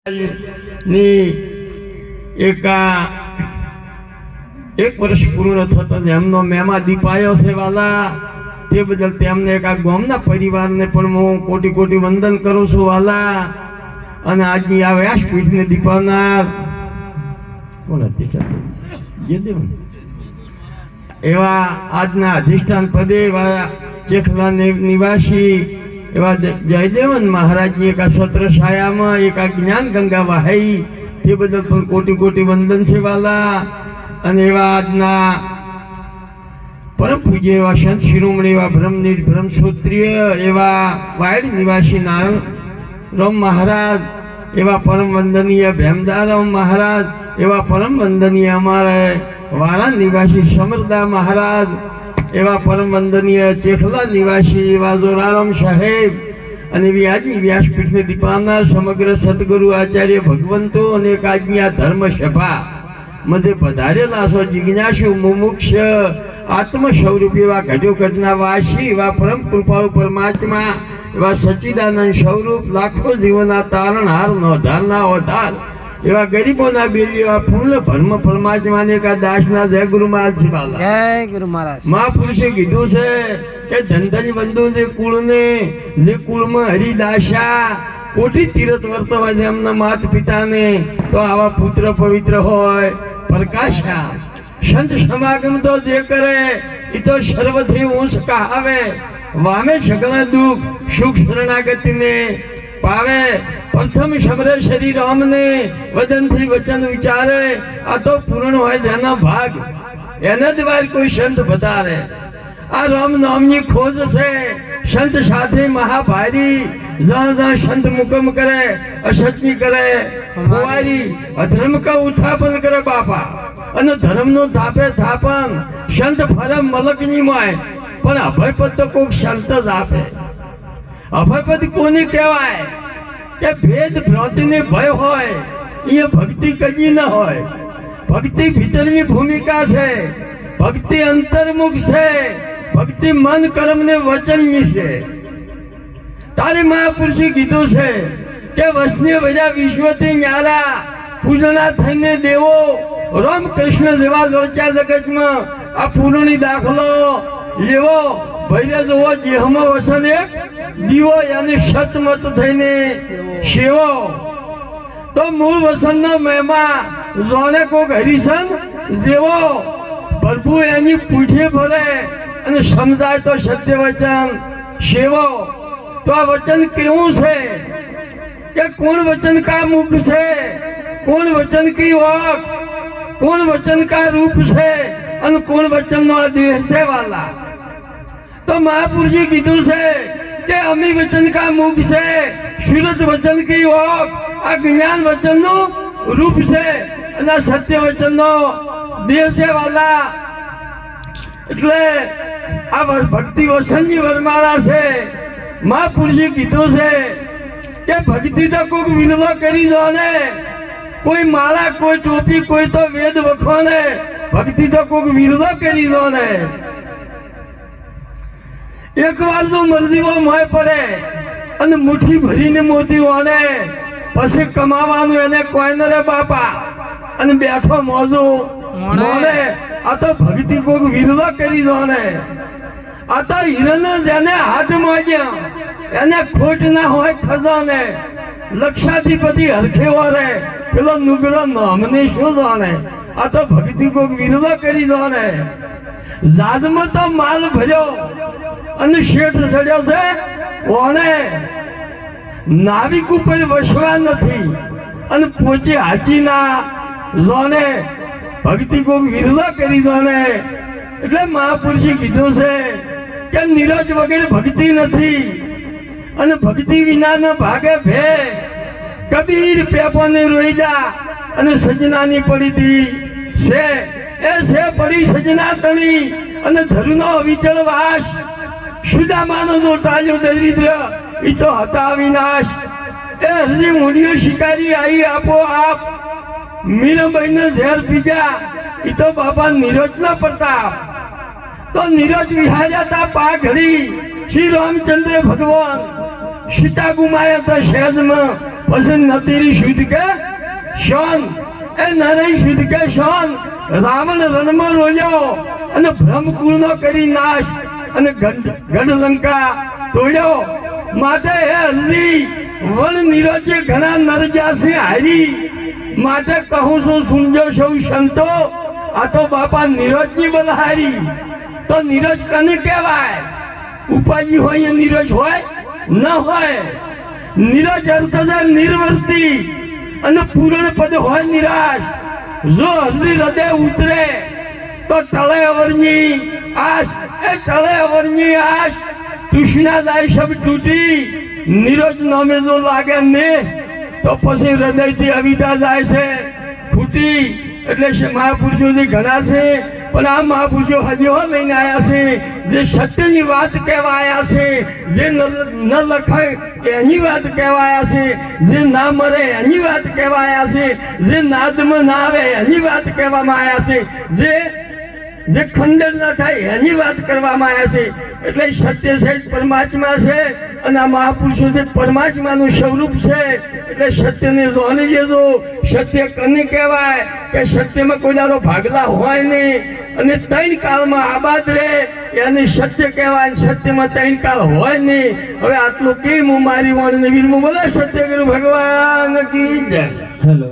એક વર્ષ પૂર્ણ થતો એમનો મેમા દીપાયો છે વાલા, તે બદલ તેમને એક આ ગામના પરિવારને પણ હું કોટી કોટી વંદન કરું છું વાલા. અને આજની આ વ્યાસપીઠને દીપાવનાર કોણ હતી એવા આજના અધિષ્ઠાન પદે એવા ચેખલા નિવાસી એવા જયદેવન મહારાજની એક આ સત્ર છાયામાં એક આ જ્ઞાન ગંગા વહાઈ, તે બદલ પણ કોટી કોટી વંદન છે વાલા. અને એવા આજના પરમ પૂજ્ય એવા સંત શિરોમણી એવા બ્રહ્મનિષ્ઠ બ્રહ્મસૂત્રીય એવા વાયડ નિવાસી નારાયણ મહારાજ, એવા પરમ વંદનીય ભેમદારામ મહારાજ, એવા પરમ વંદનીય અમારે વારા નિવાસી સમરદા મહારાજ, એવા પરમ વંદનીય ચેખલા નિવાસી એવા જોરારામ સાહેબ, અને એવી આજની વ્યાસપીઠને દીપાવનાર સમગ્ર સદગુરુ આચાર્ય ભગવંતો અને એક આજની આ ધર્મ સભા મધ્ય પધારેલા છો જિજ્ઞાસુ મુમુક્ષ આત્મ સ્વરૂપ એવા ઘટો ઘટના વાસી એવા પરમ કૃપાળુ પરમાત્મા એવા સચ્ચિદાનંદ સ્વરૂપ લાખો જીવનના તારણહાર નોધારના ઓધાર એવા ગરીબોના બેલી એવા પૂર્ણ ભર્મ પરમાત્માને કા દાસના જય ગુરુ મહારાજ. જય ગુરુ મહારાજ. મહાપુરુષે કીધું છે કે ધનધની બંધુ જે કુળને જે કુળમાં હરિદાસા કોટી તીરથ વર્તવા છે એમના માત પિતાને, તો આવા પુત્ર પવિત્ર હોય પ્રકાશા. સંત સમાગમ તો જે કરે એ તો સર્વથી ઊંચ કહાવે, વામે સગળા દુઃખ સુખ શરણાગતિને પાવે. પ્રથમ સમરે શરીર રામને વદનથી વચન વિચારે, આ તો પૂર્ણ હોય જેના ભાગ એના દ્વાર કોઈ સંત બતારે. આ રામ નામની ખોજ છે સંત સાથે મહાભારી, જ્યાં જ્યાં સંત મુકમ કરે અસત્ય કરે ફુવારી, અધર્મ કા ઉત્થાપન કરે બાપા, અને ધર્મ નું થાપે થાપન. સંત ફરે મલકની માય પણ અભયપદ તો કોઈક સંત જ આપે. અભયપદ કોને કહેવાય કે ભેદ ભ્રાંતિને ભય હોય, એ ભક્તિ કજી ન હોય. ભક્તિ ભીતરની ભૂમિકા છે, ભક્તિ અંતર્મુખ છે, ભક્તિ મન કર્મ ને વચનની છે. તારે મહાપુરુષે કીધું છે કે વસને વજા વિશ્વથી ન્યારા, પૂજના થઈને દેવો રામકૃષ્ણ જેવા લોચા જગતમાં આ પૂર્ણી દાખલો લેવો. ભૈરે જોવો જેહમાં વસન એક દીવો યાની સતમત થઈને સેવો. તો મૂળ વસનનો મહિમા જોને કોક હરિસન જેવો, પ્રભુ એની પૂઠે ભરે અને સમજાય તો સત્ય વચન સેવો. તો આ વચન કેવું છે કે કોણ વચન કા મુખ છે, કોણ વચન કી વાક, કોણ વચન કા રૂપ છે, અને કોણ વચન નો દેહ છે વાલા. તો મહાપુરુષે કીધું છે કે અમી વચન કા મુખ છે, સુરત વચન કી વાક, આ જ્ઞાન વચન નું રૂપ છે, અને સત્ય વચન નો દેહ છે વાલા. એટલે આ ભક્તિ વસનની વરમાળા છે. મહાપુરુષે કીધું છે કે ભક્તિ તો કોઈક વિનવો કરી દો ને, કોઈ માળા કોઈ ટોપી કોઈ તો વેદ વખો ને, ભક્તિ તો કોઈક વિનવો કરી દો ને. એક વાર જો મરજીઓ મોય પડે અને મુઠ્ઠી ભરીને મોતી ઓને, પછી કમાવાનું એને કોઈ ન રે બાપા, અને બેઠો મોજો મોને. આ તો ભક્તિ કોઈક વિનવો કરી દો ને. આ તો હિરણ જેને હાથ મોજ્યા એને ખોટ ના હોય ખજાને, લક્ષાધિપતિ હરખેવો રે પેલો નુગડો નામને શું જાણે. આ તો ભક્તિ કોઈક વિનવો કરી દો ને. જાદમાં તો માલ ભર્યો અને શેઠ ચડ્યો છે ઓને, નાવિક ઉપર વસવા નથી અને પોચી હાચી ના જોને. ભક્તિ કોઈક વિનવો કરી દો ને. એટલે મહાપુરુષે કીધું છે કે નીરજ વગેરે ભક્તિ નથી, અને ભક્તિ વિના ન ભાગે ભે. કબીર પેપોને રોઈડા અને સજનાની પડી દી છે, એ છે પડી સજના તણી અને ધરુનો અવિચળ વાસ. સુદામાનો જો ટાળ્યો દરિદ્ર એ તો હતા વિનાશ. એ હજી મૂડીઓ શિકારી આવી આપો આપ, મીરાબાઈને ઝેર પીજા એ તો બાપા નીરજ ના પ્રતાપ. તો નીરજ વિહાર્યા તા પાઘડી શ્રી રામચંદ્ર ભગવાન, સીતા ગુમાયા તા શહેરમાં પછી નતીરી શુદ્ધ કે શોન એ નરઈ શુદ્ધ કે શોન રાવણ રણમાં રોલ્યો અને બ્રહ્મકુળનો કરી નાશ અને ગઢ લંકા તોડ્યો માટે હે હલ્દી વન નિરોચે ઘણા નરજાસી હારી માટે કહું છું સુનજો સૌ સંતો આ તો બાપા નીરજની બલહારી તો નીરજ કને કહેવાય ઉપાજી હોય એ નીરજ હોય ન હોય નીરજ અર્થ છે નિર્વર્તી અને પૂર્ણ પદ હોય નિરાશ જો હૃદય હૃદય ઉતરે તો ટળે અવરની આશ એ ટળે અવરની આશ તૃષ્ણા દાય સબ તૂટી નીરજ નામે જો લાગે ને તો પછી હૃદયથી અવિતા જાય છે ફૂટી એટલે મહાપુરુષો જે ઘણા છે પણ આ મહાપુરુષો હજીઓ લઈને આવ્યા છે જે સત્યની વાત કહેવા આવ્યા છે જે ન લખાય એની વાત કહેવા આવ્યા છે જે ના મરે એની વાત કહેવા આવ્યા છે જે નાદમાં ના આવે એની વાત કહેવામાં આવ્યા છે જે ખંડન ના થાય એની વાત કરવામાં આવ્યા છે એટલે સત્ય સહિત પરમાત્મા છે અને આ મહાપુરુષો જે પરમાત્માનું સ્વરૂપ છે એટલે સત્યને જોને જેજો સત્ય કને કહેવાય કે સત્યમાં કોઈ દાડો ભાગલા હોય નહીં અને ત્રણ કાળમાં આબાદ રહે એને સત્ય કહેવાય સત્યમાં ત્રણ કાળ હોય નહીં હવે આટલું કેમ હું મારી વાણીને વીરમાં બોલે સત્ય ગુરુ ભગવાન કી જય. હેલો